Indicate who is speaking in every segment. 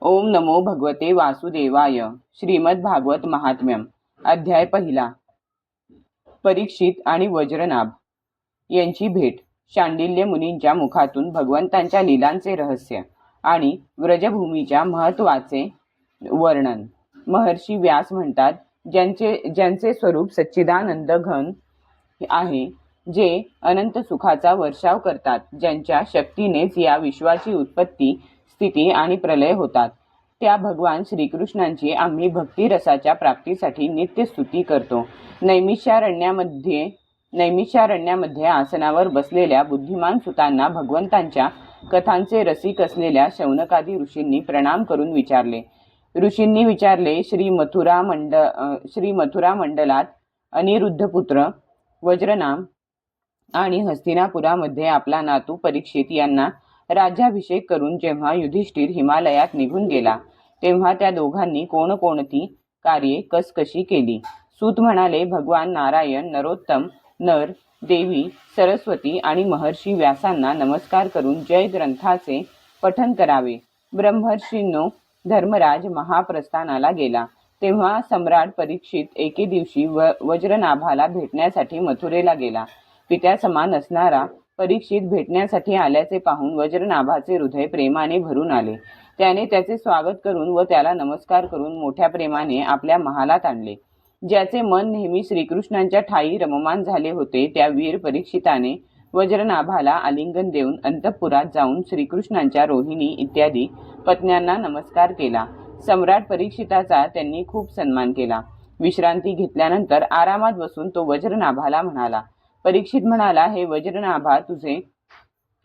Speaker 1: ओम नमो भगवते वासुदेवाय. श्रीमद भागवत महात्म्यम. अध्याय पहिला. परीक्षित आणि वज्रनाभ यांची भेट. शांडिल्य मुनींच्या मुखातून भगवंतांच्या लीलांचे रहस्य आणि व्रजभूमीच्या महत्वाचे वर्णन. महर्षी व्यास म्हणतात, ज्यांचे स्वरूप सच्चिदानंद घन आहे, जे अनंत सुखाचा वर्षाव करतात, ज्यांच्या शक्तीनेच या विश्वाची उत्पत्ती, स्थिती आणि प्रलय होतात, त्या भगवान श्रीकृष्णांची आम्ही भक्तिरसाच्या प्राप्तीसाठी नित्य स्तुती करतो. नैमिषारण्यामध्ये आसनावर बसलेल्या बुद्धिमान सुतांना भगवंतांच्या कथांचे रसिक असलेल्या शौनकादी ऋषींनी प्रणाम करून विचारले. श्री मथुरा मंडलात अनिरुद्धपुत्र वज्रनाम आणि हस्तिनापुरामध्ये आपला नातू परीक्षित यांना राज्याभिषेक करून जेव्हा युधिष्ठिर हिमालयात निघून गेला, तेव्हा त्या दोघांनी कोणकोणती कार्ये कशी केली. सूत म्हणाले, भगवान नारायण, नरोत्तम, नर, देवी सरस्वती आणि महर्षी व्यासांना नमस्कार करून जय ग्रंथाचे पठन करावे. ब्रह्मर्षींनो, धर्मराज महाप्रस्थानाला गेला, तेव्हा सम्राट परीक्षित एके दिवशी वज्रनाभाला भेटण्यासाठी मथुरेला गेला. पित्या समान असणारा परीक्षित भेटण्यासाठी आल्याचे पाहून वज्रनाभाचे हृदय प्रेमाने भरून आले. त्याने त्याचे स्वागत करून व त्याला नमस्कार करून मोठ्या प्रेमाने आपल्या महालात आणले. ज्याचे मन नेहमी श्रीकृष्णांच्या ठायी रममान झाले होते, त्या वीर परीक्षिताने वज्रनाभाला आलिंगन देऊन अंतःपुरात जाऊन श्रीकृष्णांच्या रोहिणी इत्यादी पत्न्यांना नमस्कार केला. सम्राट परीक्षिताचा त्यांनी खूप सन्मान केला. विश्रांती घेतल्यानंतर आरामात बसून तो वज्रनाभाला म्हणाला. परीक्षित म्हणाला, हे वज्रनाभा, तुझे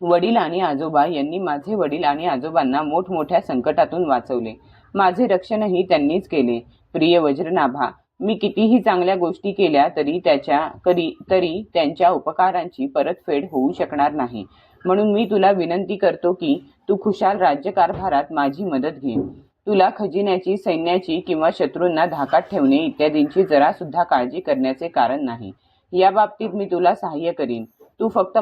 Speaker 1: वडील आणि आजोबा यांनी माझे वडील आणि आजोबांना मोठमोठ्या संकटातून वाचवले. माझे रक्षणही त्यांनीच केले. प्रिय वज्रनाभा, मी कितीही चांगल्या गोष्टी केल्या तरी त्यांच्या उपकारांची परतफेड होऊ शकणार नाही. म्हणून मी तुला विनंती करतो की तू खुशाल राज्यकारभारात माझी मदत घे. तुला खजिन्याची, सैन्याची किंवा शत्रूंना धाकात ठेवणे इत्यादींची जरा सुद्धा काळजी करण्याचे कारण नाही. या बाबतीत मी तुला सहाय्य करीन. तू फक्त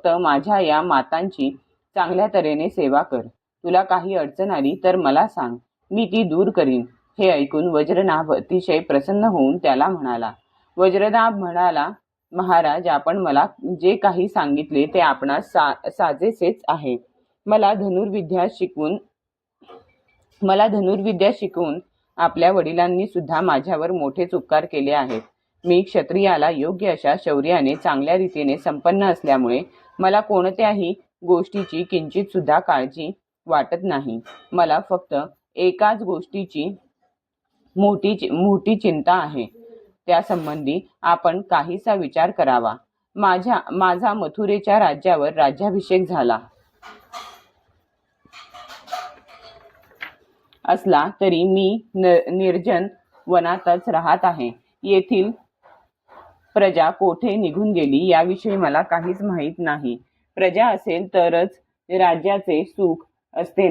Speaker 1: माझ्या या मातांची चांगल्या तऱ्हेने सेवा कर. तुला काही अडचण आली तर मला सांग, मी ती दूर करीन. हे ऐकून वज्रनाभ अतिशय प्रसन्न होऊन त्याला म्हणाला. वज्रनाभ म्हणाला, महाराज, आपण मला जे काही सांगितले ते आपणास साजेसेच आहे. मला धनुर्विद्या शिकवून आपल्या वडिलांनी सुद्धा माझ्यावर मोठेच उपकार केले आहेत. मी क्षत्रियाला योग्य अशा शौर्याने चांगल्या रीतीने संपन्न असल्यामुळे मला कोणत्याही गोष्टीची किंचित सुद्धा काळजी वाटत नाही. मला फक्त एकाच गोष्टीची मोठी चिंता आहे. त्यासंबंधी आपण काहीसा विचार करावा. माझा मथुरेच्या राज्यावर राज्याभिषेक झाला असला तरी मी निर्जन वनातच राहत आहे. येथील प्रजा कोठे निघून गेली याविषयी मला काहीच माहीत नाही. प्रजा असेल तरच राजाचे सुख असते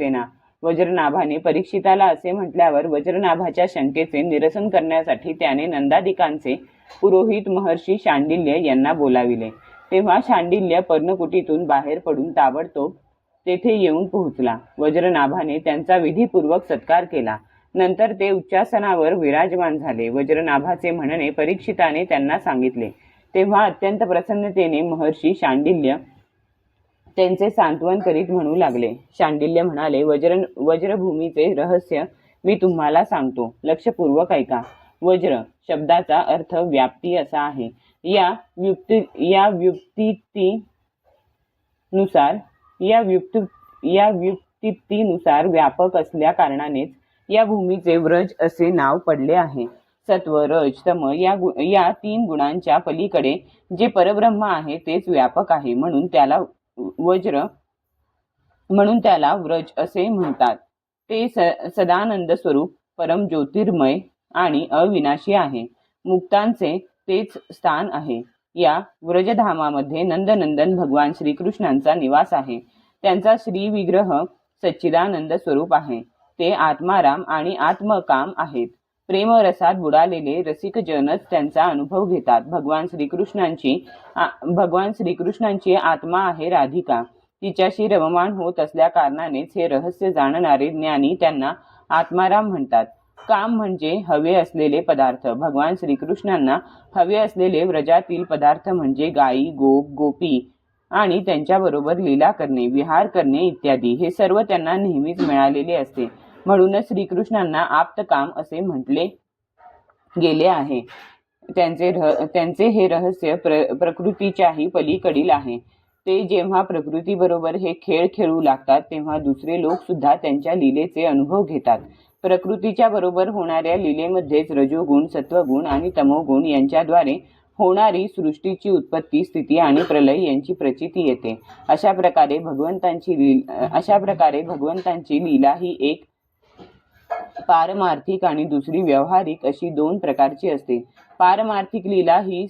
Speaker 1: ना. वज्रनाभाने परीक्षिताला असे म्हटल्यावर वज्रनाभाच्या शंकेचे निरसन करण्यासाठी त्याने नंदादिकांचे पुरोहित महर्षी शांडिल्य यांना बोलाविले. तेव्हा शांडिल्य पर्णकुटीतून बाहेर पडून ताबडतोब तेथे येऊन पोहोचला. वज्रनाभाने त्यांचा विधीपूर्वक सत्कार केला. नंतर ते उच्चासनावर विराजमान झाले. वज्रनाभाचे म्हणणे परीक्षिताने त्यांना सांगितले. तेव्हा अत्यंत प्रसन्नतेने महर्षी शांडिल्य त्यांचे सांत्वन करीत म्हणू लागले. शांडिल्य म्हणाले, वज्रभूमीचे रहस्य मी तुम्हाला सांगतो, लक्षपूर्वक ऐका. वज्र शब्दाचा अर्थ व्याप्ती असा आहे. या व्युत्पत्तीनुसार व्यापक असल्या कारणानेच या भूमीचे व्रज असे नाव पडले आहे. सत्व, रज, तम या तीन गुणांच्या पलीकडे जे परब्रह्म आहे तेच व्यापक आहे. म्हणून त्याला व्रज असे म्हणतात. ते सदानंद स्वरूप, परम ज्योतिर्मय आणि अविनाशी आहे. मुक्तांचे तेच स्थान आहे. या व्रजधामामध्ये नंदनंदन भगवान श्रीकृष्णांचा निवास आहे. त्यांचा श्रीविग्रह सच्चिदानंद स्वरूप आहे. ते आत्माराम आणि आत्मकाम आहेत. प्रेमरसात बुडालेले रसिक जनच त्यांचा अनुभव घेतात. भगवान श्रीकृष्णांची आत्मा आहे राधिका. तिच्याशी रममाण होत असल्या कारणानेच हे रहस्य जाणणारे ज्ञानी त्यांना आत्माराम म्हणतात. काम म्हणजे हवे असलेले पदार्थ. भगवान श्रीकृष्णांना हवे असलेले व्रजातील पदार्थ म्हणजे गायी, गोप, गोपी आणि त्यांच्याबरोबर लीला करणे, विहार करणे इत्यादी. हे सर्व त्यांना नेहमीच मिळालेले असते. म्हणूनच श्रीकृष्णांना आप्तकाम असे म्हटले गेले आहे. त्यांचे हे रहस्य प्रकृतीच्याही पलीकडील आहे. ते जेव्हा प्रकृतीबरोबर हे खेळ खेळू लागतात तेव्हा दुसरे लोक सुद्धा त्यांच्या लीलेचे अनुभव घेतात. प्रकृतीच्या बरोबर होणाऱ्या लीलेमध्येच रजोगुण, सत्वगुण आणि तमोगुण यांच्याद्वारे होणारी सृष्टीची उत्पत्ती, स्थिती आणि प्रलय यांची प्रचिती येते. अशा प्रकारे भगवंतांची लीला ही एक पारमार्थिक आणि दुसरी व्यावहारिक अशी दोन प्रकारची असते. पारमार्थिक लीला ही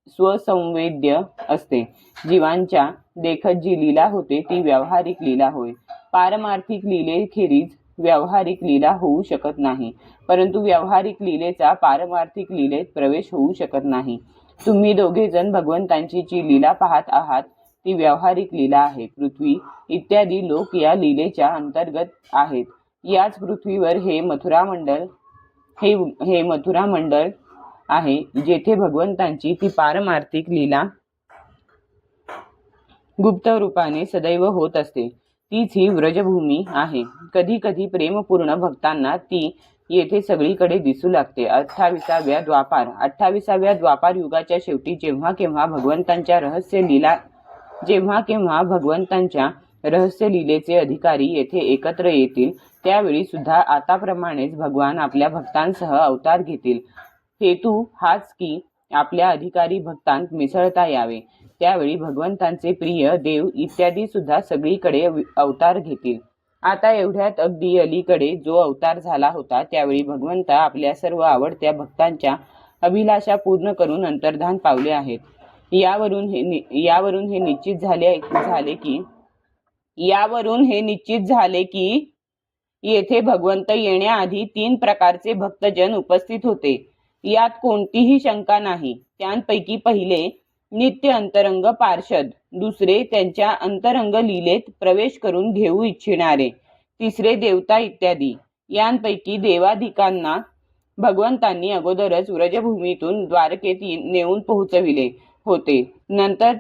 Speaker 1: स्वसंवेद्य असते. जीवांच्या देखत जी लीला होते ती व्यावहारिक लीला होय. पारमार्थिक लीलेखेरीज व्यावहारिक लीला होऊ शकत नाही, परंतु व्यावहारिक लीलेचा पारमार्थिक लीलेत प्रवेश होऊ शकत नाही. तुम्ही दोघेजण भगवंतांची जी लीला पाहत आहात ती व्यावहारिक लीला आहे. पृथ्वी इत्यादी लोक या लीलेच्या अंतर्गत आहेत. याच पृथ्वीवर हे मथुरा मंडळ आहे, जेथे भगवंतांची ती पारमार्थिक लीला गुप्त रूपाने सदैव होत असते. तीच ही व्रजभूमी आहे. कधी कधी प्रेमपूर्ण भक्तांना ती येथे सगळीकडे दिसू लागते. 28व्या द्वापार युगाच्या शेवटी जेव्हा केव्हा भगवंतांच्या रहस्य लीलेचे अधिकारी येथे एकत्र येतील, त्यावेळी सुद्धा आताप्रमाणेच भगवान आपल्या भक्तांसह अवतार घेतील. हेतू हाच की आपल्या अधिकारी भक्तांत मिसळता यावे. त्यावेळी भगवंतांचे प्रिय देव इत्यादी सुद्धा सगळीकडे अवतार घेतील. आता एवढ्यात अगदी अलीकडे जो अवतार झाला होता त्यावेळी भगवंत आपल्या सर्व आवडत्या भक्तांच्या अभिलाषा पूर्ण करून अंतर्धान पावले आहेत. यावरून हे निश्चित झाले की येथे भगवंत येण्याआधी 3 प्रकारचे भक्तजन उपस्थित होते. यात कोणतीही शंका नाही. त्यांपैकी पहिले नित्य अंतरंग पार्षद, दुसरे त्यांच्या अंतरंग लीलेत प्रवेश करून घेऊ इच्छिणारे, तिसरे देवता इत्यादी. यांपैकी देवाधिकांना भगवंतांनी अगोदरच व्रजभूमीतून द्वारकेत नेऊन पोहोचविले होते. नंतर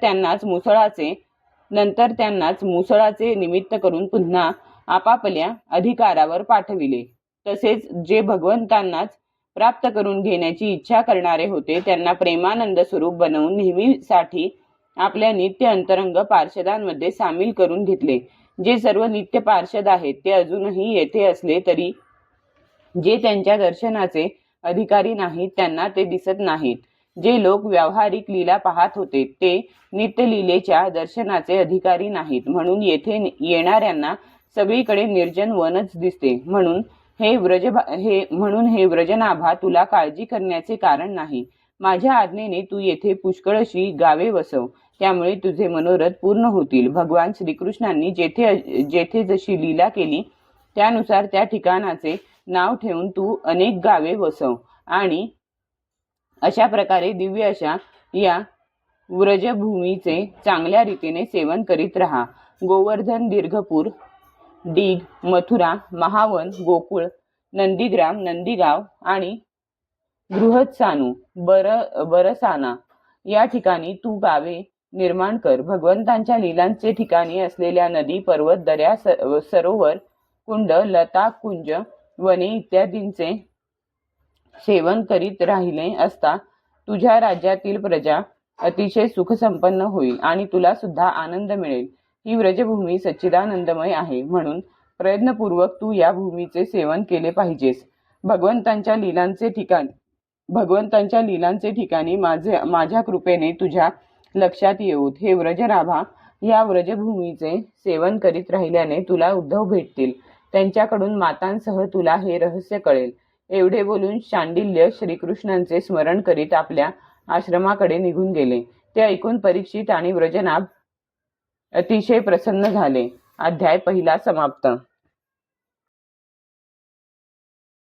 Speaker 1: त्यांनाच मुसळाचे निमित्त करून पुन्हा आपापल्या अधिकारावर पाठविले. तसेच जे भगवंतांनाच प्राप्त करून घेण्याची इच्छा करणारे होते त्यांना प्रेमानंद स्वरूप बनवून नेहमीसाठी आपल्या नित्य अंतरंग पार्षदांमध्ये सामील करून घेतले. जे सर्व नित्य पार्षद आहेत ते अजूनही येथे असले तरी जे त्यांच्या दर्शनाचे अधिकारी नाहीत त्यांना ते दिसत नाहीत. जे लोक व्यावहारिक लीला पाहत होते ते नित्य लीलेच्या दर्शनाचे अधिकारी नाहीत. म्हणून येथे येणाऱ्यांना सगळीकडे निर्जन वनच दिसते. म्हणून हे व्रजनाभा तुला काळजी करण्याचे कारण नाही. माझ्या आज्ञेने तू येथे पुष्कळशी गावे वसव, त्यामुळे तुझे मनोरथ पूर्ण होतील. भगवान श्रीकृष्णांनी जेथे जशी लीला केली त्यानुसार त्या ठिकाणाचे नाव ठेवून तू अनेक गावे वसव आणि अशा प्रकारे दिव्य अशा या व्रजभूमीचे चांगल्या रीतीने सेवन करीत राहा. गोवर्धन, दीर्घपूर, डीग, मथुरा, महावन, गोकुळ, नंदीग्राम, नंदीगाव आणि बृहत्सानू, बरसाना या ठिकाणी तू गावे निर्माण कर. भगवंतांच्या लीलांचे ठिकाणी असलेल्या नदी, पर्वत, दऱ्या, सरोवर, कुंड, लता, कुंज, वने इत्यादींचे सेवन करीत राहिले असता तुझ्या राज्यातील प्रजा अतिशय सुखसंपन्न होईल आणि तुला सुद्धा आनंद मिळेल. ही व्रजभूमी सच्चिदानंदमय आहे, म्हणून प्रयत्नपूर्वक तू या भूमीचे सेवन केले पाहिजेस. भगवंतांच्या लीलांचे ठिकाणी माझ्या कृपेने तुझ्या लक्षात येऊत. हे व्रजनाभा, या व्रजभूमीचे सेवन करीत राहिल्याने तुला उद्धव भेटतील. त्यांच्याकडून मातांसह तुला हे रहस्य कळेल. एवढे बोलून शांडिल्य श्रीकृष्णांचे स्मरण करीत आपल्या आश्रमाकडे निघून गेले. ते ऐकून परीक्षित आणि व्रजनाभ अतिशय प्रसन्न झाले. अध्याय 1 समाप्त.